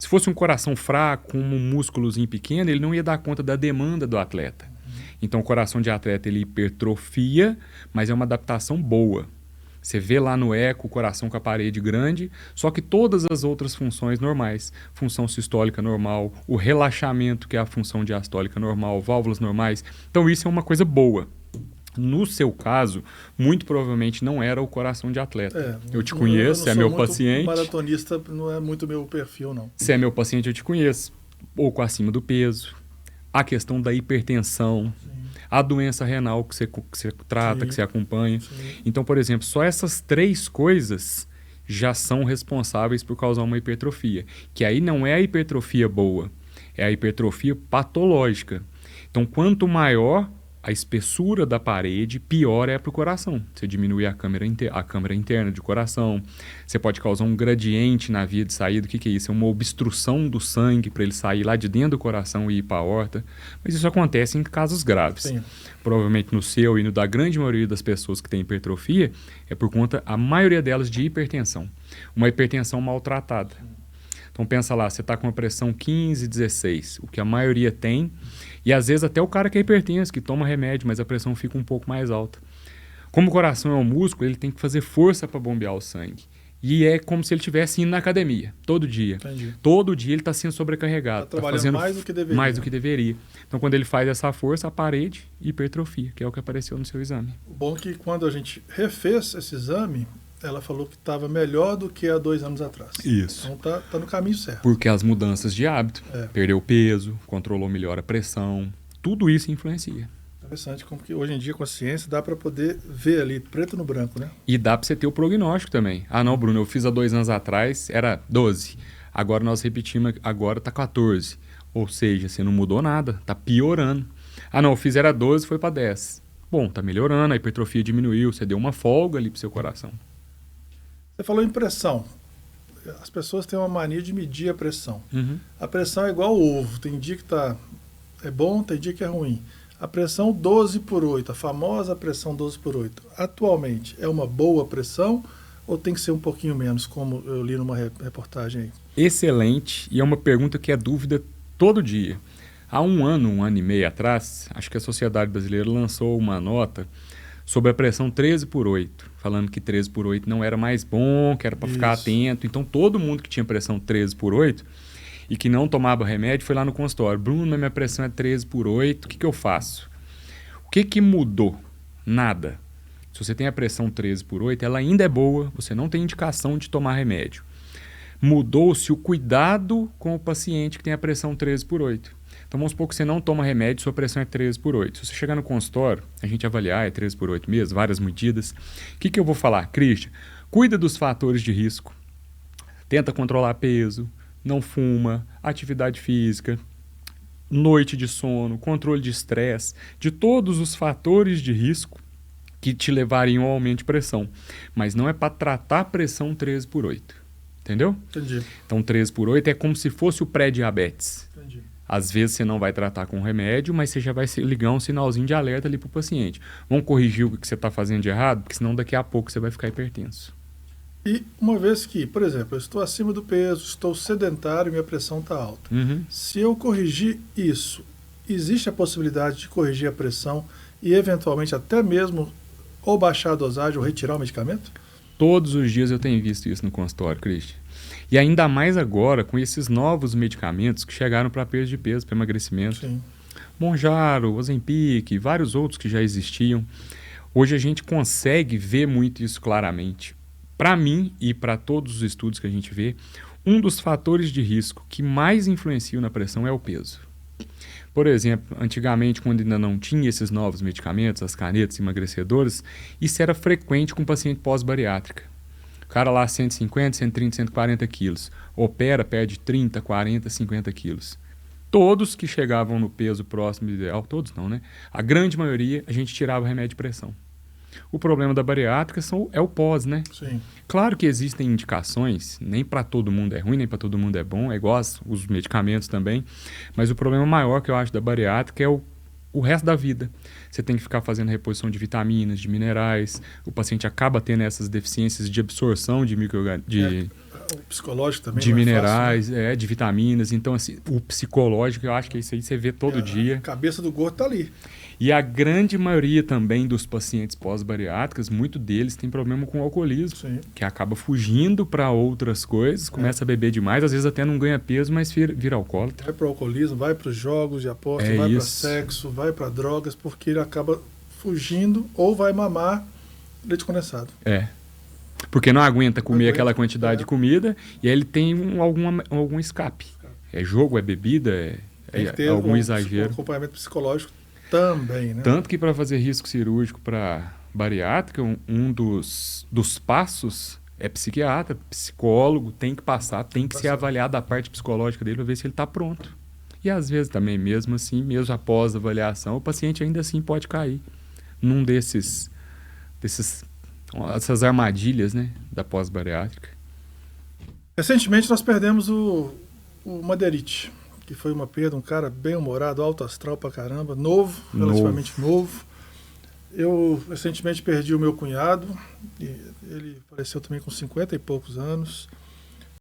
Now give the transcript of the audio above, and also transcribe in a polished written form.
fosse um coração fraco, com um músculozinho pequeno, ele não ia dar conta da demanda do atleta. Então, o coração de atleta, ele hipertrofia, mas é uma adaptação boa. Você vê lá no eco o coração com a parede grande, só que todas as outras funções normais, função sistólica normal, o relaxamento, que é a função diastólica normal, válvulas normais. Então, isso é uma coisa boa. No seu caso, muito provavelmente não era o coração de atleta. Eu te conheço, você é meu paciente. Maratonista não é muito meu perfil, não. Você é meu paciente, eu te conheço. Pouco acima do peso. A questão da hipertensão. Sim. A doença renal que você trata, sim, que você acompanha. Sim. Então, por exemplo, só essas 3 coisas já são responsáveis por causar uma hipertrofia. Que aí não é a hipertrofia boa, é a hipertrofia patológica. Então, quanto maior a espessura da parede, pior é para o coração. Você diminui a câmara interna de coração, você pode causar um gradiente na via de saída. O que é isso? É uma obstrução do sangue para ele sair lá de dentro do coração e ir para a aorta. Mas isso acontece em casos graves. Sim. Provavelmente no seu e no da grande maioria das pessoas que têm hipertrofia, é por conta, a maioria delas, de hipertensão. Uma hipertensão maltratada. Então pensa lá, você está com uma pressão 15, 16, o que a maioria tem, e às vezes até o cara que é hipertenso, que toma remédio, mas a pressão fica um pouco mais alta. Como o coração é um músculo, ele tem que fazer força para bombear o sangue. E é como se ele estivesse indo na academia, todo dia. Entendi. Todo dia ele está sendo sobrecarregado. Está trabalhando mais do que deveria. Mais do que deveria. Então quando ele faz essa força, a parede hipertrofia, que é o que apareceu no seu exame. O bom é que quando a gente refez esse exame, ela falou que estava melhor do que há 2 anos atrás. Isso. Então tá no caminho certo. Porque as mudanças de hábito, perdeu peso, controlou melhor a pressão, tudo isso influencia. Interessante como que hoje em dia com a ciência dá para poder ver ali preto no branco, né? E dá para você ter o prognóstico também. Ah não, Bruno, eu fiz há 2 anos atrás, era 12. Agora nós repetimos, agora tá 14. Ou seja, você não mudou nada, tá piorando. Ah não, eu fiz era 12, foi para 10. Bom, tá melhorando, a hipertrofia diminuiu, você deu uma folga ali pro seu coração. Você falou em pressão. As pessoas têm uma mania de medir a pressão. Uhum. A pressão é igual ao ovo. Tem dia que é bom, tem dia que é ruim. A pressão 12/8, a famosa pressão 12/8. Atualmente, é uma boa pressão ou tem que ser um pouquinho menos, como eu li numa reportagem aí? Excelente, e é uma pergunta que é dúvida todo dia. Há um ano e meio atrás, acho que a Sociedade Brasileira lançou uma nota sobre a pressão 13/8, falando que 13/8 não era mais bom, que era para ficar atento. Então, todo mundo que tinha pressão 13/8 e que não tomava remédio foi lá no consultório. Bruno, minha pressão é 13/8, o que eu faço? O que mudou? Nada. Se você tem a pressão 13/8, ela ainda é boa, você não tem indicação de tomar remédio. Mudou-se o cuidado com o paciente que tem a pressão 13/8. Então, vamos supor que você não toma remédio, sua pressão é 13/8. Se você chegar no consultório, a gente avaliar, é 13/8 mesmo, várias medidas. O que eu vou falar? Christian, cuida dos fatores de risco. Tenta controlar peso, não fuma, atividade física, noite de sono, controle de estresse, de todos os fatores de risco que te levariam ao aumento de pressão. Mas não é para tratar a pressão 13/8. Entendeu? Entendi. Então, 13/8 é como se fosse o pré-diabetes. Entendi. Às vezes você não vai tratar com remédio, mas você já vai ligar um sinalzinho de alerta ali para o paciente. Vamos corrigir o que você está fazendo de errado, porque senão daqui a pouco você vai ficar hipertenso. E uma vez que, por exemplo, eu estou acima do peso, estou sedentário e minha pressão está alta. Uhum. Se eu corrigir isso, existe a possibilidade de corrigir a pressão e eventualmente até mesmo ou baixar a dosagem ou retirar o medicamento? Todos os dias eu tenho visto isso no consultório, Christian. E ainda mais agora com esses novos medicamentos que chegaram para perda de peso, para emagrecimento. Sim. Monjaro, Ozempic, vários outros que já existiam. Hoje a gente consegue ver muito isso claramente. Para mim e para todos os estudos que a gente vê, um dos fatores de risco que mais influenciam na pressão é o peso. Por exemplo, antigamente, quando ainda não tinha esses novos medicamentos, as canetas emagrecedoras, isso era frequente com paciente pós-bariátrica. O cara lá 150, 130, 140 quilos. Opera, perde 30, 40, 50 quilos. Todos que chegavam no peso próximo do ideal, todos não, né? A grande maioria, a gente tirava remédio de pressão. O problema da bariátrica é o pós, né? Sim. Claro que existem indicações, nem para todo mundo é ruim, nem para todo mundo é bom, é igual os medicamentos também, mas o problema maior que eu acho da bariátrica é o resto da vida. Você tem que ficar fazendo reposição de vitaminas, de minerais, o paciente acaba tendo essas deficiências de absorção de microorganismos. O psicológico também. De não é minerais, fácil, né? de vitaminas. Então, assim, o psicológico, eu acho que isso aí você vê todo dia. A cabeça do gordo tá ali. E a grande maioria também dos pacientes pós-bariátricos, muito deles tem problema com alcoolismo, Sim. que acaba fugindo para outras coisas, começa a beber demais, às vezes até não ganha peso, mas vira alcoólatra. Vai para o alcoolismo, vai para os jogos de aposta, É vai para isso. sexo, vai para drogas, porque ele acaba fugindo ou vai mamar leite condensado. Porque não aguenta comer aguenta, aquela quantidade de comida e aí ele tem algum escape. É jogo, é bebida, Tem que ter algum um exagero. acompanhamento psicológico também, né? Tanto que para fazer risco cirúrgico para bariátrica, um dos passos é psiquiatra, psicólogo, tem que passar, tem que ser avaliado a parte psicológica dele para ver se ele está pronto. E às vezes também, mesmo assim, mesmo após a avaliação, o paciente ainda assim pode cair num essas armadilhas, né, da pós-bariátrica. Recentemente nós perdemos o Madeirite, que foi uma perda, um cara bem humorado, alto astral pra caramba, relativamente novo. Eu recentemente perdi o meu cunhado, e ele faleceu também com 50 e poucos anos.